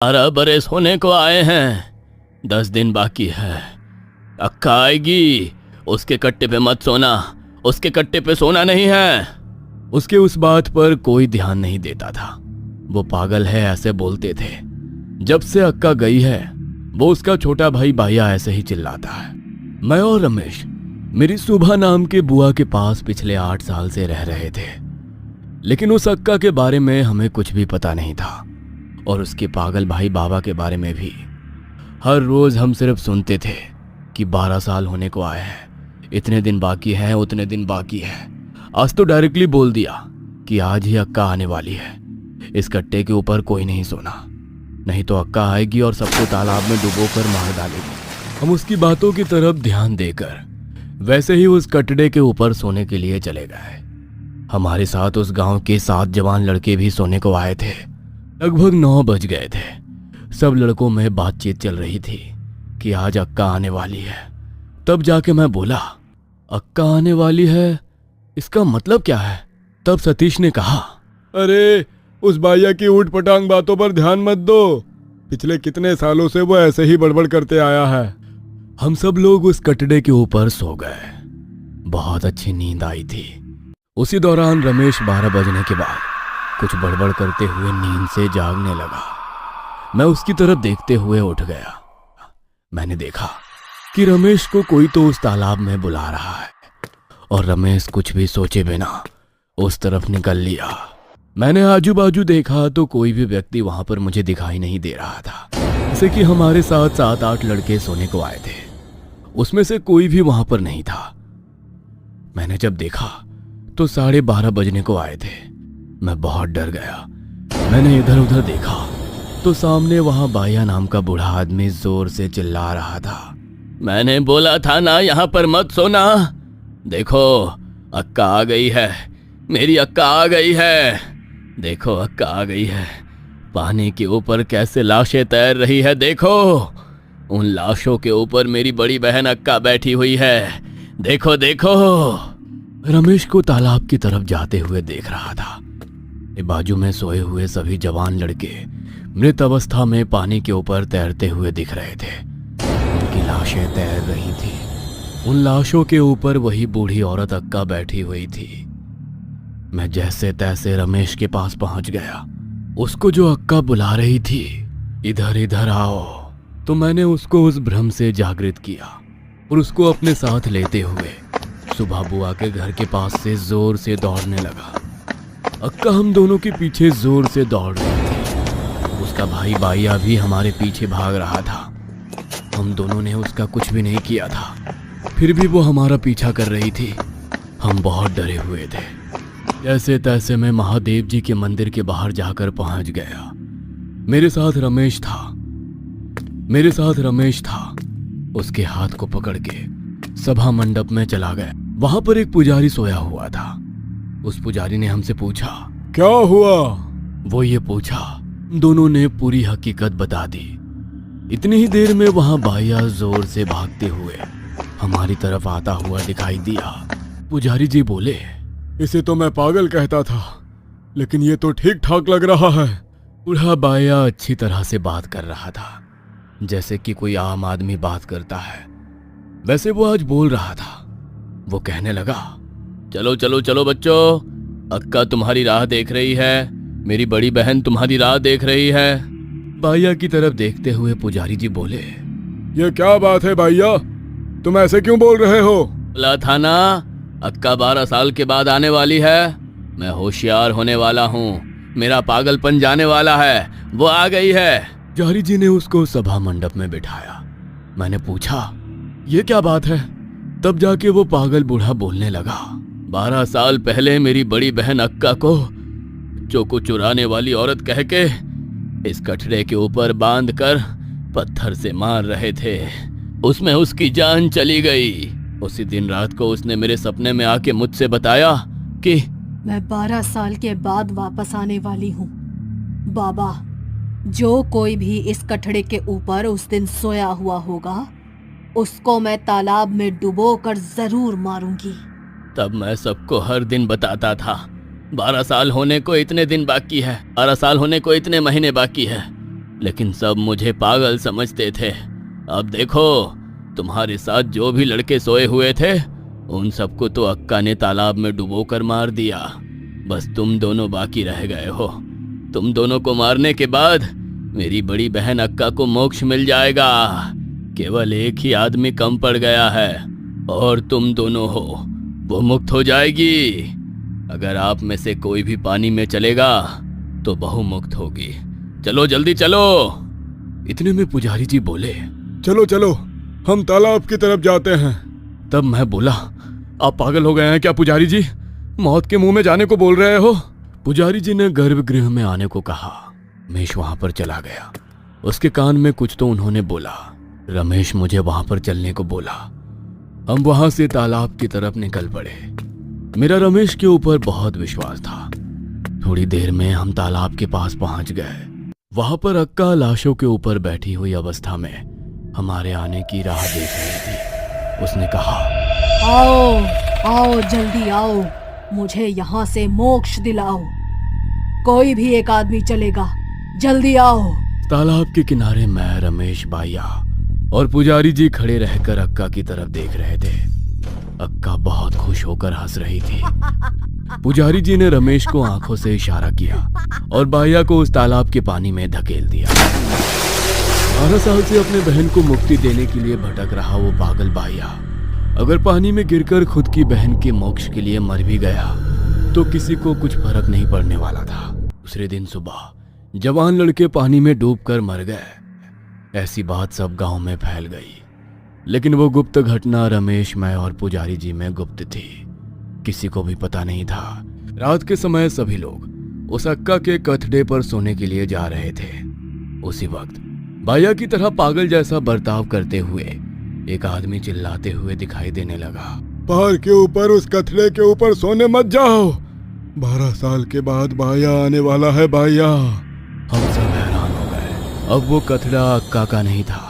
12 बरस होने को आए हैं, 10 दिन बाकी है। अक्का आएगी, उसके कट्टे पे मत सोना, उसके कट्टे पे सोना नहीं है। उसके उस बात पर कोई ध्यान नहीं देता था। वो पागल है ऐसे बोलते थे। जब से अक्का गई है वो उसका छोटा भाई बाया ऐसे ही चिल्लाता है। मैं और रमेश मेरी सुबह नाम के बुआ के पास पिछले 8 साल से रह रहे थे, लेकिन उस अक्का के बारे में हमें कुछ भी पता नहीं था और उसके पागल भाई बाबा के बारे में भी। हर रोज हम सिर्फ सुनते थे कि 12 साल होने को आए हैं, इतने दिन बाकी हैं, उतने दिन बाकी है। आज तो डायरेक्टली बोल दिया कि आज ही अक्का आने वाली है। इस कट्टे के ऊपर कोई नहीं सोना, नहीं तो अक्का आएगी और सबको तालाब में डुबोकर मार डालेगी। हम उसकी बातों की तरफ ध्यान देकर वैसे ही उस कटड़े के ऊपर सोने के लिए चले गए। हमारे साथ उस गांव के 7 जवान लड़के भी सोने को आए थे। लगभग 9 बज गए थे। सब लड़कों में बातचीत चल रही थी कि आज अक्का आने वाली है। तब जाके मैं बोला, अक्का आने वाली है, इसका मतलब क्या है? तब सतीश ने कहा, अरे उस बाइया की ऊट पटांग बातों पर ध्यान मत दो। पिछले कितने सालों से वो ऐसे ही बड़बड़ करते आया है। हम सब लोग उस कटड़े के ऊपर सो गए। बहुत अच्छी नींद आई थी। उसी दौरान रमेश 12 बजने के बाद कुछ बड़बड़ करते हुए नींद से जागने लगा। मैं उसकी तरफ देखते हुए उठ गया। मैंने देखा कि रमेश को कोई तो उस तालाब में बुला रहा है और रमेश कुछ भी सोचे बिना उस तरफ निकल लिया। मैंने आजू बाजू देखा तो कोई भी व्यक्ति वहां पर मुझे दिखाई नहीं दे रहा था। जैसे कि हमारे साथ 7-8 लड़के सोने को आए थे, उसमें से कोई भी वहां पर नहीं था। मैंने जब देखा तो 12:30 बजने को आए थे। मैं बहुत डर गया। मैंने इधर उधर देखा तो सामने वहां बाया नाम का बूढ़ा आदमी जोर से चिल्ला रहा था, मैंने बोला था ना यहां पर मत सोना। देखो अक्का आ गई है, मेरी अक्का आ गई है। देखो अक्का आ गई है। पानी के ऊपर कैसे लाशें तैर रही है, देखो उन लाशों के ऊपर मेरी बड़ी बहन अक्का बैठी हुई है। देखो देखो। रमेश को तालाब की तरफ जाते हुए देख रहा था। बाजू में सोए हुए सभी जवान लड़के मृत अवस्था में पानी के ऊपर तैरते हुए दिख रहे थे। उनकी लाशें तैर रही थी। उन लाशों के ऊपर वही बूढ़ी औरत अक्का बैठी हुई थी। मैं जैसे तैसे रमेश के पास पहुंच गया। उसको जो अक्का बुला रही थी, इधर इधर आओ, तो मैंने उसको उस भ्रम से जागृत किया और उसको अपने साथ लेते हुए सुबह बुआ के घर के पास से जोर से दौड़ने लगा। अक्का हम दोनों के पीछे जोर से दौड़ रही थी। उसका भाई बाइया भी हमारे पीछे भाग रहा था। हम दोनों ने उसका कुछ भी नहीं किया था, फिर भी वो हमारा पीछा कर रही थी। हम बहुत डरे हुए थे। जैसे तैसे मैं महादेव जी के मंदिर के बाहर जाकर पहुंच गया। मेरे साथ रमेश था। उसके हाथ को पकड़ के सभा मंडप में चला गया। वहां पर एक पुजारी सोया हुआ था। उस पुजारी ने हमसे पूछा, क्या हुआ? वो ये पूछा। दोनों ने पूरी हकीकत बता दी। इतनी ही देर में वहां बाया जोर से भागते हुए हमारी तरफ आता हुआ दिखाई दिया। पुजारी जी बोले, इसे तो मैं पागल कहता था, लेकिन ये तो ठीक ठाक लग रहा है। बूढ़ा बाया अच्छी तरह से बात कर रहा था, जैसे कि कोई आम आदमी बात करता है। वैसे वो आज बोल रहा था। वो कहने लगा, चलो चलो चलो बच्चों, अक्का तुम्हारी राह देख रही है, मेरी बड़ी बहन तुम्हारी राह देख रही है। बाया की तरफ देखते हुए पुजारी जी बोले, ये क्या बात है बाइया, तुम ऐसे क्यों बोल रहे हो? बोला था ना, अक्का 12 साल के बाद आने वाली है। मैं होशियार होने वाला हूँ, मेरा पागलपन जाने वाला है, वो आ गई है। पुजारी जी ने उसको सभा मंडप में बिठाया। मैंने पूछा, ये क्या बात है? तब जाके वो पागल बूढ़ा बोलने लगा, 12 साल पहले मेरी बड़ी बहन अक्का को बच्चों को चुराने वाली औरत कह के इस कटड़े के ऊपर बांध कर पत्थर से मार रहे थे। उसमें उसकी जान चली गई। उसी दिन रात को उसने मेरे सपने में आके मुझसे बताया कि मैं 12 साल के बाद वापस आने वाली हूँ। बाबा, जो कोई भी इस कटड़े के ऊपर उस दिन सोया हुआ होगा, उसको मैं तालाब में डुबो कर जरूर मारूंगी। तब मैं सबको हर दिन बताता था, 12 साल होने को इतने दिन बाकी है, 12 साल होने को इतने महीने बाकी है। लेकिन सब मुझे पागल समझते थे। अब देखो, तुम्हारे साथ जो भी लड़के सोए हुए थे उन सबको तो अक्का ने तालाब में डुबो कर मार दिया। बस तुम दोनों बाकी रह गए हो। तुम दोनों को मारने के बाद मेरी बड़ी बहन अक्का को मोक्ष मिल जाएगा। केवल एक ही आदमी कम पड़ गया है और तुम दोनों हो, वो मुक्त हो जाएगी। अगर आप में से कोई भी पानी में चलेगा तो बहू मुक्त होगी। चलो जल्दी चलो। इतने में पुजारी जी बोले, चलो चलो, हम तालाब की तरफ जाते हैं। तब मैं बोला, आप पागल हो गए हैं क्या पुजारी जी? मौत के मुंह में जाने को बोल रहे हो? पुजारी जी ने गर्भगृह में आने को कहा। रमेश वहां पर चला गया। उसके कान में कुछ तो उन्होंने बोला। रमेश मुझे वहां पर चलने को बोला। हम वहां से तालाब की तरफ निकल पड़े। मेरा रमेश के ऊपर बहुत विश्वास था। थोड़ी देर में हम तालाब के पास पहुंच गए। वहां पर अक्का लाशों के ऊपर बैठी हुई अवस्था में हमारे आने की राह देख रही थी। उसने कहा, आओ आओ, जल्दी आओ, मुझे यहाँ से मोक्ष दिलाओ। कोई भी एक आदमी चलेगा, जल्दी आओ। तालाब के किनारे मैं, रमेश, बाया और पुजारी जी खड़े रहकर अक्का की तरफ देख रहे थे। अक्का बहुत खुश होकर हंस रही थी। पुजारी जी ने रमेश को आंखों से इशारा किया और बाया को उस तालाब के पानी में धकेल दिया। 12 साल से अपने बहन को मुक्ति देने के लिए भटक रहा वो पागल बाया अगर पानी में गिरकर खुद की बहन के मोक्ष के लिए मर भी गया तो किसी को कुछ फर्क नहीं पड़ने वाला था। दूसरे दिन सुबह जवान लड़के पानी में डूबकर मर गए। ऐसी बात सब गांव में फैल गई, लेकिन वो गुप्त घटना रमेश, मैं और पुजारी जी में गुप्त थी। किसी को भी पता नहीं था। रात के समय सभी लोग उस अक्का के कथड़े पर सोने के लिए जा रहे थे। उसी वक्त बाया की तरह पागल जैसा बर्ताव करते हुए एक आदमी चिल्लाते हुए दिखाई देने लगा, पहाड़ के ऊपर उस कथड़े के ऊपर सोने मत जाओ। 12 साल के बाद बाया आने वाला है। बाया। हम सब हैरान हो गए। अब वो कथड़ा अक्का का नहीं था,